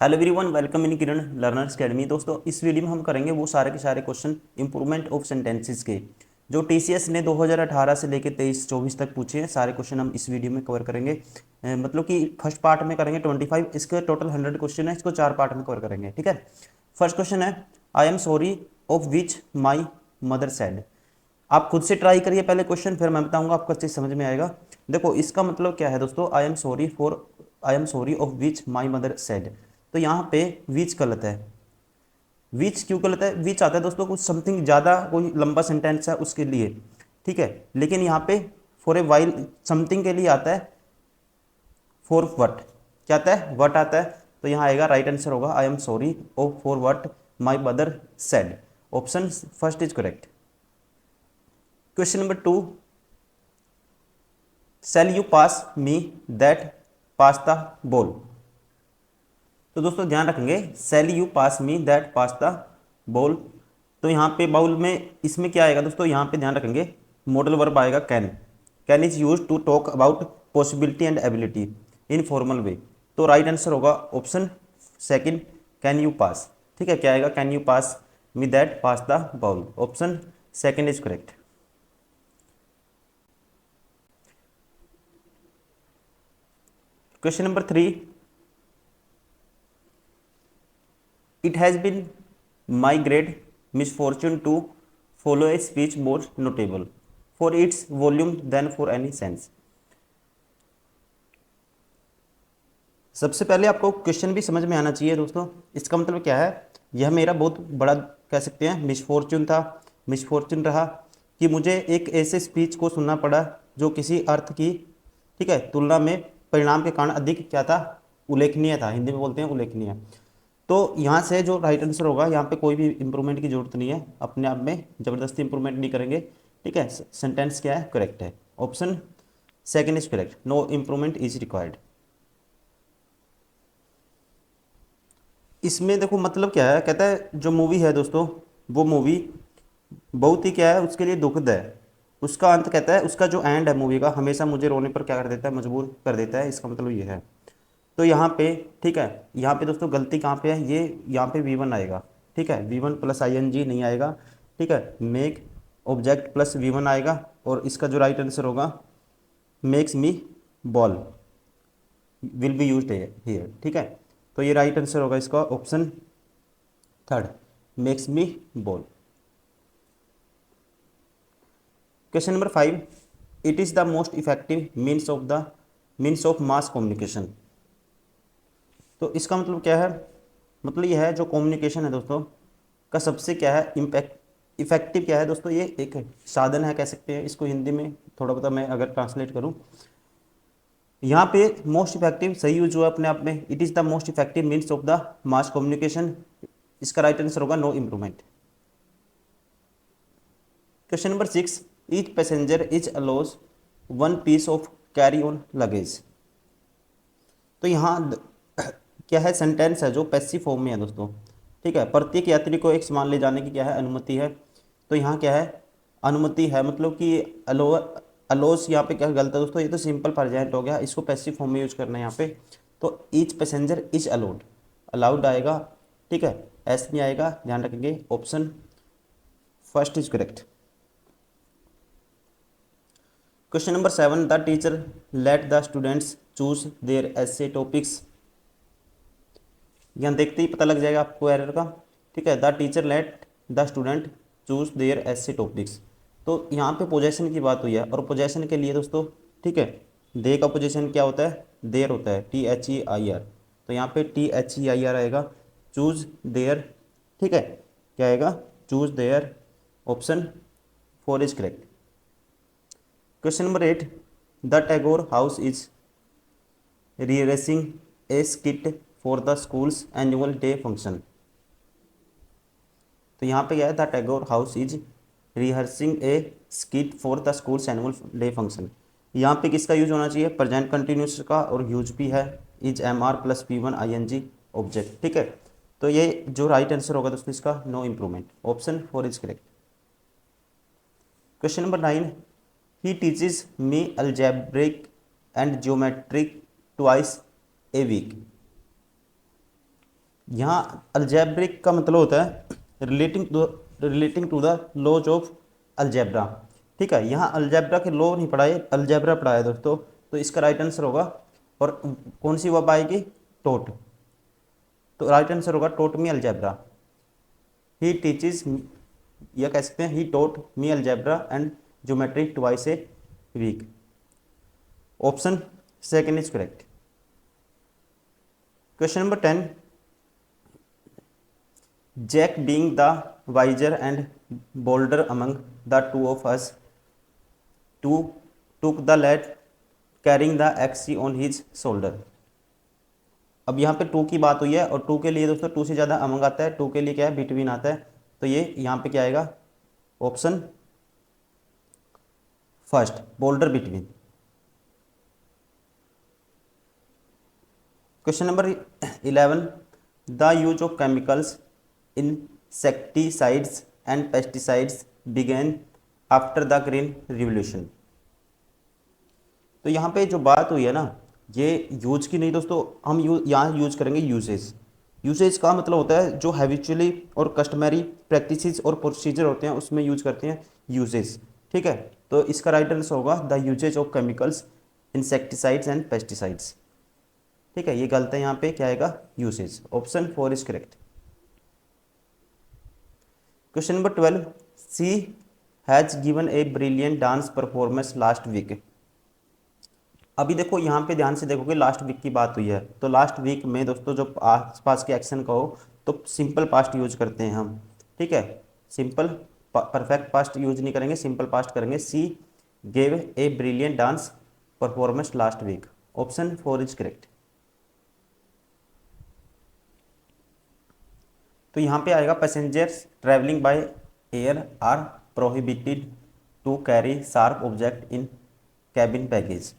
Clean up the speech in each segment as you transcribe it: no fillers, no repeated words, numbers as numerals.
Hello everyone, welcome in Kiran learners academy. दोस्तों, इस video में हम करेंगे वो सारे के सारे क्वेश्चन इंप्रूवमेंट ऑफ सेंटेंसेस के जो टीसीएस ने 2018 से लेकर 23-24 तक पूछे हैं। सारे क्वेश्चन हम इस वीडियो में कवर करेंगे। मतलब कि फर्स्ट पार्ट में करेंगे 25, इसके टोटल 100 क्वेश्चन है, इसको 4 पार्ट में कवर करेंगे। ठीक है। फर्स्ट क्वेश्चन है, आई am sorry of which my mother said. आप खुद से ट्राई करिए पहले क्वेश्चन, फिर मैं बताऊंगा, आपको अच्छे से समझ में आएगा। देखो, इसका मतलब क्या है दोस्तों, आई am sorry of which my mother said. तो यहाँ पे विच गलत है। विच क्यों गलत है? विच आता है दोस्तों कुछ समथिंग ज़्यादा, कोई लंबा सेंटेंस है उसके लिए। ठीक है। लेकिन यहाँ पे फॉर ए वाइल समथिंग के लिए आता है फॉर वट। क्या आता है? वट आता है। तो यहाँ आएगा, राइट आंसर होगा I am sorry of for what my mother said. Option first is correct. Question number 2, shall you pass me that pasta bowl. तो दोस्तों ध्यान रखेंगे, shall you pass me that pasta bowl. तो यहाँ पे bowl में इसमें क्या आएगा दोस्तों, यहाँ पे ध्यान रखेंगे, मॉडल वर्ब आएगा can. Can is use to talk about possibility and ability in formal way. तो राइट आंसर होगा option second, can you pass. ठीक है, क्या आएगा? Can you pass me that pasta bowl. Option second is correct. Question number 3, it has been my great misfortune to follow a speech more notable for its volume than for any sense। सबसे पहले आपको question भी समझ में आना चाहिए दोस्तों। इसका मतलब क्या है? यह मेरा बहुत बड़ा, कह सकते हैं, मिसफॉर्चून था, मिसफॉर्चून रहा कि मुझे एक ऐसे स्पीच को सुनना पड़ा जो किसी अर्थ की, ठीक है, तुलना में परिणाम के कारण अधिक क्या था? उल्लेखनीय था। हिंदी में बोलते हैं उल्लेखनीय। तो यहाँ से जो राइट आंसर होगा, यहाँ पे कोई भी इंप्रूवमेंट की जरूरत नहीं है, अपने आप में ज़बरदस्ती इंप्रूवमेंट नहीं करेंगे। ठीक है, सेंटेंस क्या है? करेक्ट है। Option second is correct, no improvement is required. इसमें देखो मतलब क्या है, कहता है जो मूवी है दोस्तों, वो मूवी बहुत ही क्या है, उसके लिए दुखद है। उसका अंत, कहता है उसका जो एंड है मूवी का, हमेशा मुझे रोने पर क्या कर देता है? मजबूर कर देता है। इसका मतलब ये है। तो यहाँ पे, ठीक है, यहाँ पे दोस्तों गलती कहाँ पे है? ये यहाँ पे V1 आएगा। ठीक है, V1 प्लस ING नहीं आएगा। ठीक है, मेक ऑब्जेक्ट प्लस V1 आएगा। और इसका जो राइट आंसर होगा, makes me ball will be used here. ठीक है, तो ये राइट आंसर होगा इसका, option third, makes me ball. Question number 5, it is the most effective means of mass communication. तो इसका मतलब क्या है? मतलब ये है, जो कम्युनिकेशन है दोस्तों का सबसे क्या है, इम्पैक्ट इफेक्टिव क्या है दोस्तों? ये एक साधन है, कह सकते हैं इसको हिंदी में। थोड़ा बहुत मैं अगर ट्रांसलेट करूं, यहाँ पे मोस्ट इफेक्टिव सही यूज हुआ अपने आप में। It is the most effective means of the mass communication. इसका राइट आंसर होगा no improvement. Question number 6, each passenger is allows one piece of carry on luggage. तो यहाँ क्या है? सेंटेंस है जो पैसिव फॉर्म में है दोस्तों। ठीक है, प्रत्येक यात्री को एक सामान ले जाने की क्या है? अनुमति है। तो यहाँ क्या है? अनुमति है, मतलब कि अलो अलोस यहाँ पे क्या गलत है दोस्तों? ये तो सिंपल प्रेजेंट हो गया, इसको पैसिव फॉर्म में यूज करना है यहाँ पे। तो each passenger is allowed, allowed आएगा। ठीक है, एस नहीं आएगा, ध्यान रखेंगे। Option first is correct. Question number 7, the teacher let the students choose there essay topics. यहाँ देखते ही पता लग जाएगा आपको एरर का। ठीक है, the teacher let the student choose there essay topics. तो यहाँ पे पोजेशन की बात हुई है, और पोजेशन के लिए दोस्तों, ठीक है, दे का पोजेशन क्या होता है? देयर होता है, THEIR। तो यहाँ पे THEIR आएगा, चूज देयर। ठीक है, क्या आएगा? Choose there. Option four is correct. Question number 8, the Tagore house is rehearsing a skit for the school's annual day function। तो यहाँ पे क्या है? The Tagore house is rehearsing A skit for the schools annual day function. यहाँ पे किसका use होना चाहिए? प्रेजेंट कंटिन्यूस का, और यूज भी है is MR plus P1 ING object. ठीक है, तो ये जो राइट आंसर होगा दोस्तों इसका, no improvement. Option four is correct. Question number 9, he teaches me algebraic and geometric twice a week. यहाँ अलजेब्रिक का मतलब होता है relating to the laws of algebra. ठीक है, यहाँ अलजेब्रा के लॉ नहीं पढ़ाए, अलजेब्रा पढ़ाया दोस्तों, तो इसका राइट आंसर होगा। और कौन सी वर्ब आएगी? टोट। तो राइट आंसर होगा टोट मी अलजेब्रा। ही टीचेस, या कह सकते हैं he taught me algebra and geometry twice a week. Option second is correct. Question number 10, Jack being the wiser and bolder among the two of us, two took the lad carrying the axe on his shoulder। अब यहाँ पे to की बात हुई है और to के लिए दोस्तों टू से ज़्यादा अमंग आता है, टू के लिए क्या है? बिटवीन आता है। तो ये यहाँ पे क्या आएगा? Option first, boulder between. Question number 11, the use of chemicals insecticides and pesticides began after the green revolution। तो यहाँ पे जो बात हुई है ना, ये यूज की नहीं दोस्तों, हम यहाँ यूज करेंगे यूसेज। यूसेज का मतलब होता है जो हैबिचुअली और कस्टमरी प्रैक्टिसेस और प्रोसीजर होते हैं उसमें यूज करते हैं यूसेज। ठीक है, तो इसका राइट आंसर होगा the usages of chemicals, insecticides and pesticides. ठीक है, ये गलत है, यहाँ पे क्या आएगा? Usage. Option 4 is correct. Question number 12, she has given a brilliant dance performance last week. अभी देखो यहाँ पे ध्यान से देखोगे, लास्ट वीक की बात हुई है, तो लास्ट वीक में दोस्तों जो आस पास के एक्शन का हो तो सिंपल पास्ट यूज करते हैं हम। ठीक है, सिंपल परफेक्ट पास्ट यूज नहीं करेंगे, सिंपल पास्ट करेंगे। She gave a brilliant dance performance last week. Option 4 is correct. तो यहाँ पे आएगा passengers travelling by air are prohibited to carry sharp object in cabin baggage.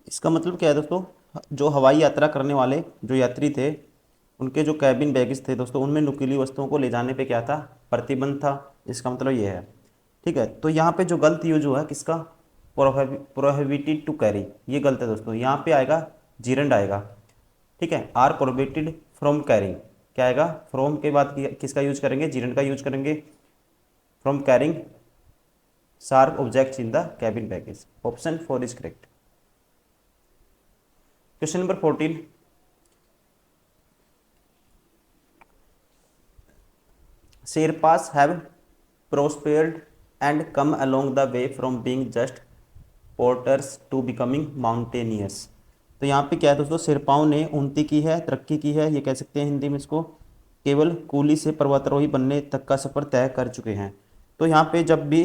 इसका मतलब क्या है दोस्तों? जो हवाई यात्रा करने वाले जो यात्री थे, उनके जो कैबिन बैगेज थे दोस्तों, उनमें नुकीली वस्तुओं को ले जाने पे क्या था? प्रतिबंध था। इसका मतलब ये है। ठीक है, तो यहाँ पे जो गलत यूज हुआ है किसका? प्रोहिबिटेड टू कैरी, ये गलत है दोस्तों। यहाँ पे आएगा जीरंड आएगा। ठीक है, आर प्रोहिबिटेड फ्रॉम कैरिंग, क्या आएगा? फ्रॉम के बाद किसका यूज करेंगे? जीरंड का यूज करेंगे। From carrying sharp objects in the cabin baggage. Option 4 is correct. Question number 14, Sherpas have prospered and come a long the way from being just porters to becoming mountaineers. तो यहाँ पे क्या है दोस्तों? शेरपाओं ने उन्नति की है, तरक्की की है, ये कह सकते हैं हिंदी में इसको, केवल कूली से पर्वतारोही बनने तक का सफ़र तय कर चुके हैं। तो यहाँ पे जब भी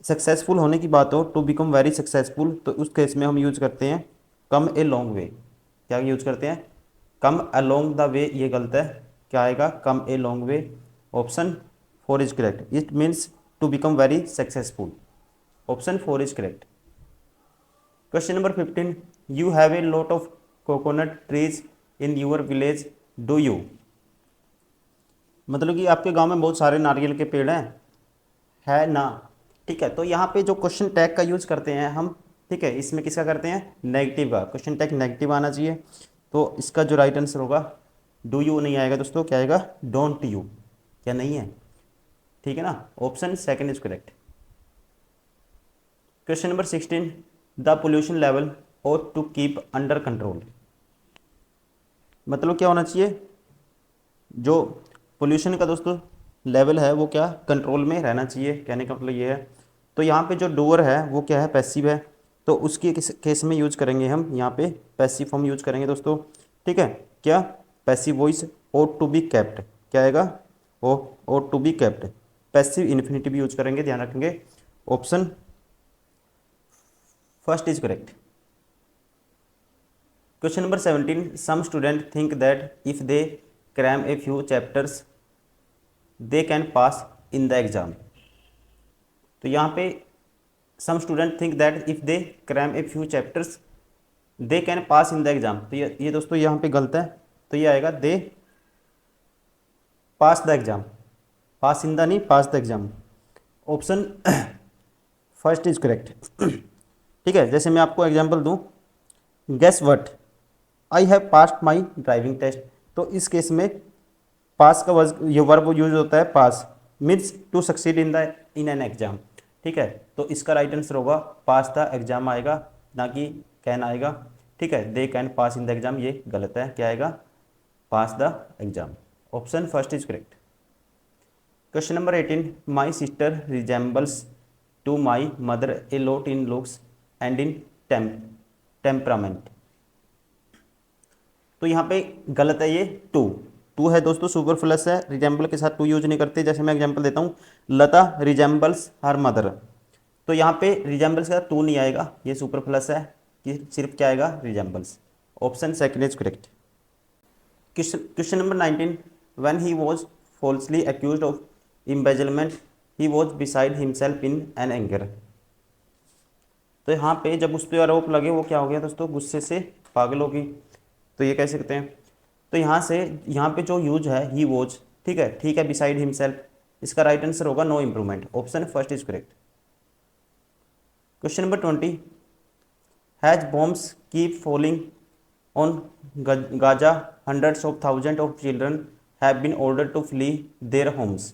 सक्सेसफुल होने की बात हो, टू बिकम वेरी सक्सेसफुल, तो उस केस में हम यूज करते हैं कम ए लॉन्ग वे। क्या यूज करते हैं? कम अलोंग द वे, ये गलत है। क्या आएगा? Come a long way. Option 4 is correct. It means to become very successful. Option 4 is correct. Question number 15, you have a lot of coconut trees in your village, do you. मतलब कि आपके गांव में बहुत सारे नारियल के पेड़ हैं, है ना? ठीक है, तो यहाँ पे जो क्वेश्चन टैग का यूज करते हैं हम, ठीक है, इसमें किसका करते हैं? नेगेटिव का। क्वेश्चन टैग नेगेटिव आना चाहिए, तो इसका जो राइट आंसर होगा डू यू नहीं आएगा दोस्तों, क्या आएगा? Don't you. क्या नहीं है? ठीक है ना? Option second is correct. Question number 16, the pollution level ought to keep under control. मतलब क्या होना चाहिए? जो पोल्यूशन का दोस्तों लेवल है वो क्या? कंट्रोल में रहना चाहिए, कहने का मतलब ये है। तो यहाँ पे जो डूअर है वो क्या है? पैसिव है, तो उसके केस में यूज करेंगे हम यहाँ पे पैसिव फॉर्म यूज करेंगे दोस्तों। ठीक है, क्या? Passive voice ought to be kept, क्या आएगा? Oh ought to be kept. Passive infinitive use करेंगे, ध्यान रखेंगे। Option first is correct. Question number 17, some student think that if they cram a few chapters they can pass in the exam. तो यहाँ पे some student think that if they cram a few chapters they can pass in the exam. तो ये दोस्तों यहाँ पे गलत है, तो ये आएगा they pass the exam. Pass in the नहीं, pass the exam. Option first is correct. ठीक है, जैसे मैं आपको एग्जाम्पल दूँ, guess what, I have passed my driving test तो इस केस में पास का ये वर्ब यूज होता है pass, means to succeed in an exam. ठीक है, तो इसका राइट आंसर होगा पास द एग्जाम आएगा, ना कि कैन आएगा। ठीक है, they can pass in the exam, ये गलत है, क्या आएगा pass the exam. Option first is correct. Question number 18, my sister resembles to my mother a lot in looks and in temperament. तो यहाँ पे गलत है, ये टू है दोस्तों, सुपरफ्लस है, रिजेंबल के साथ टू यूज नहीं करते। जैसे मैं एग्जांपल देता हूँ, लता रिजेंबल्स हर मदर, तो यहाँ पे रिजेंबल्स के साथ टू नहीं आएगा, ये सुपरफ्लस है, कि सिर्फ क्या आएगा resembles. Option second is correct. Question number 19, when he was falsely accused of embezzlement he was beside himself in an anger. तो यहाँ पे जब उस पर आरोप लगे वो क्या हो गया दोस्तों, गुस्से से पागल होगी, तो ये कह सकते हैं। तो यहाँ पे जो यूज है ही वॉज, ठीक है, बिसाइड हिमसेल्फ, इसका राइट आंसर होगा no improvement. Option first is correct. Question number 20, has bombs keep falling on Gaza, hundreds of thousand of children have been ordered to flee their homes.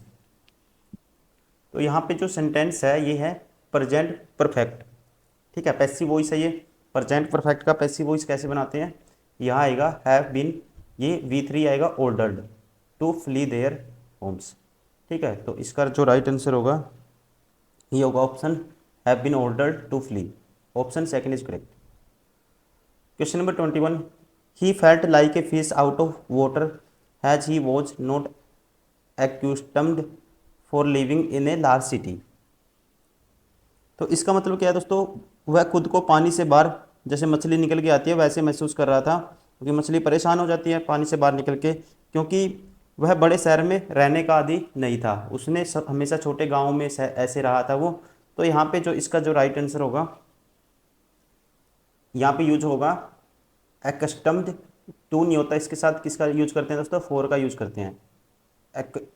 तो यहाँ पे जो sentence है ये है present perfect. ठीक है, पैसिव वॉइस है ये। प्रेजेंट परफेक्ट का पैसिव वॉइस कैसे बनाते हैं, यहाँ आएगा हैव बीन, ये V3 आएगा ordered to flee their homes. ठीक है, तो इसका जो राइट आंसर होगा ये होगा option have been ordered to flee. Option second is correct. Question number 21, he felt like a fish out of water as he was not accustomed for living in a large city. तो इसका मतलब क्या है दोस्तों, वह खुद को पानी से बाहर, जैसे मछली निकल के आती है वैसे महसूस कर रहा था, क्योंकि मछली परेशान हो जाती है पानी से बाहर निकल के, क्योंकि वह बड़े शहर में रहने का आदी नहीं था, उसने हमेशा छोटे गाँव में ऐसे रहा था वो। तो यहाँ पे जो इसका जो राइट आंसर होगा, यहाँ पे यूज होगा एक्स्टम्ड, टू नहीं होता इसके साथ, किसका यूज करते हैं दोस्तों, फोर का यूज करते हैं,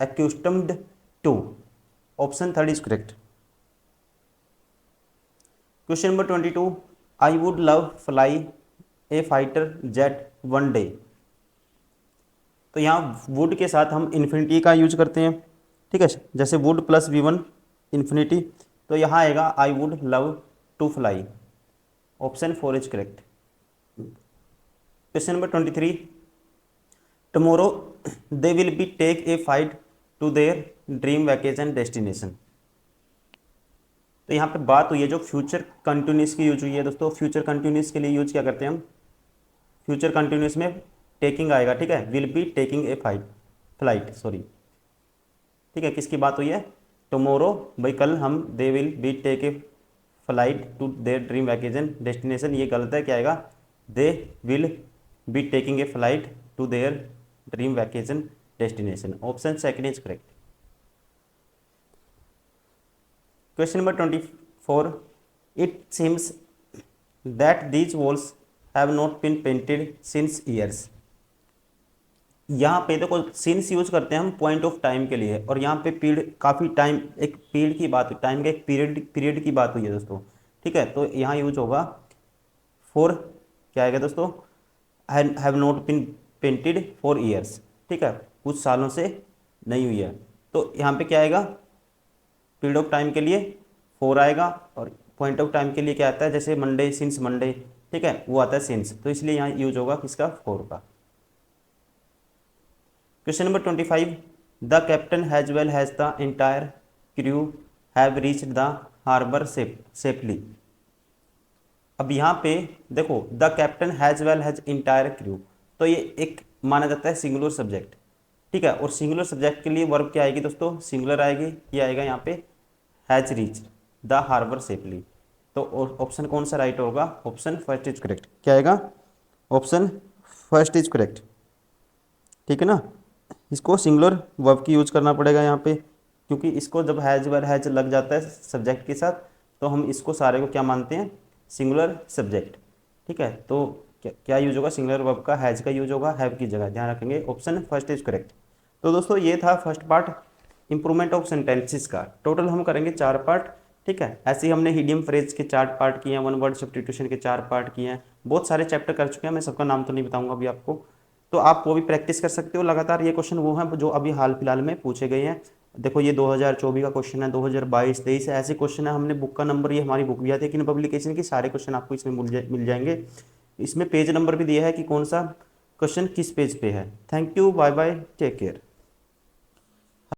accustomed to. Option third is correct. Question number 22, I would love fly a fighter jet one day. तो यहाँ वुड के साथ हम इन्फिनिटी का यूज करते हैं। ठीक है, जैसे वुड प्लस V1 इन्फिनिटी, तो यहाँ आएगा I would love to fly. Option four is correct. Question number 23, tomorrow they will be take a fight to their dream vacation destination. तो यहाँ पे बात हुई है जो फ्यूचर कंटिन्यूस की यूज हुई है दोस्तों। फ्यूचर कंटिन्यूस के लिए यूज क्या करते हैं हम, फ्यूचर कंटिन्यूस में टेकिंग आएगा। ठीक है, will be taking a flight sorry. ठीक है, किसकी बात हुई है, टुमारो, भाई कल हम, they will be take a flight to their dream vacation destination, ये गलत है, क्या आएगा, they will be taking a flight to their dream vacation destination. Option second is correct. Question number 24, it seems that these walls have not been painted since years. यहाँ पे देखो since use करते हैं हम पॉइंट ऑफ टाइम के लिए, और यहाँ पे पीरियड, काफ़ी टाइम, एक पीरियड की बात, टाइम का एक पीरियड की बात हुई है दोस्तों। ठीक है, तो यहाँ यूज होगा फॉर, क्या आएगा दोस्तों, have not been painted for years. ठीक है, कुछ सालों से नहीं हुई है, तो यहाँ पे क्या आएगा, पीरियड ऑफ टाइम के लिए फोर आएगा, और पॉइंट ऑफ टाइम के लिए क्या आता है, जैसे मंडे, सिंस मंडे, ठीक है, वो आता है सिंस, तो इसलिए यहाँ यूज होगा किसका, फोर का। Question number 25, the captain has well has the entire crew have reached the harbour safely. अब यहाँ पे देखो, the captain has well has entire crew, तो ये एक माना जाता है सिंगुलर सब्जेक्ट। ठीक है, और सिंगुलर सब्जेक्ट के लिए वर्ब क्या आएगी दोस्तों, सिंगुलर आएगी, ये आएगा यहाँ पे has reached the harbour safely. तो ऑप्शन कौन सा राइट होगा, ऑप्शन फर्स्ट इज करेक्ट, क्या आएगा, ऑप्शन फर्स्ट इज करेक्ट। ठीक है ना, इसको सिंगुलर वर्ब की यूज करना पड़ेगा यहाँ पे, क्योंकि इसको जब हैज वेल हैज लग जाता है सब्जेक्ट के साथ, तो हम इसको सारे को क्या मानते हैं, सिंगुलर सब्जेक्ट। ठीक है, तो क्या यूज होगा, सिंगुलर वर्ब का हैज का यूज होगा हैव की जगह, ध्यान रखेंगे, ऑप्शन फर्स्ट इज करेक्ट। तो दोस्तों ये था first part improvement of sentences का। टोटल हम करेंगे 4 पार्ट। ठीक है, ऐसे ही हमने हीडियम फ्रेज के 4 पार्ट किए हैं, वन वर्ड सब्स्टिट्यूशन के 4 पार्ट किए हैं, बहुत सारे चैप्टर कर चुके हैं, मैं सबका नाम तो नहीं बताऊंगा अभी आपको। तो आप वो भी प्रैक्टिस कर सकते हो लगातार। ये क्वेश्चन वो हैं जो अभी हाल फिलहाल में पूछे गए हैं। देखो ये 2024 का क्वेश्चन है, 2022 23 ऐसे क्वेश्चन है। हमने बुक का नंबर, ये हमारी बुक भी आती है कि पब्लिकेशन की, सारे क्वेश्चन आपको इसमें मिल जाएंगे। इसमें पेज नंबर भी दिया है कि कौन सा क्वेश्चन किस पेज पे है। Thank you, bye bye, take care.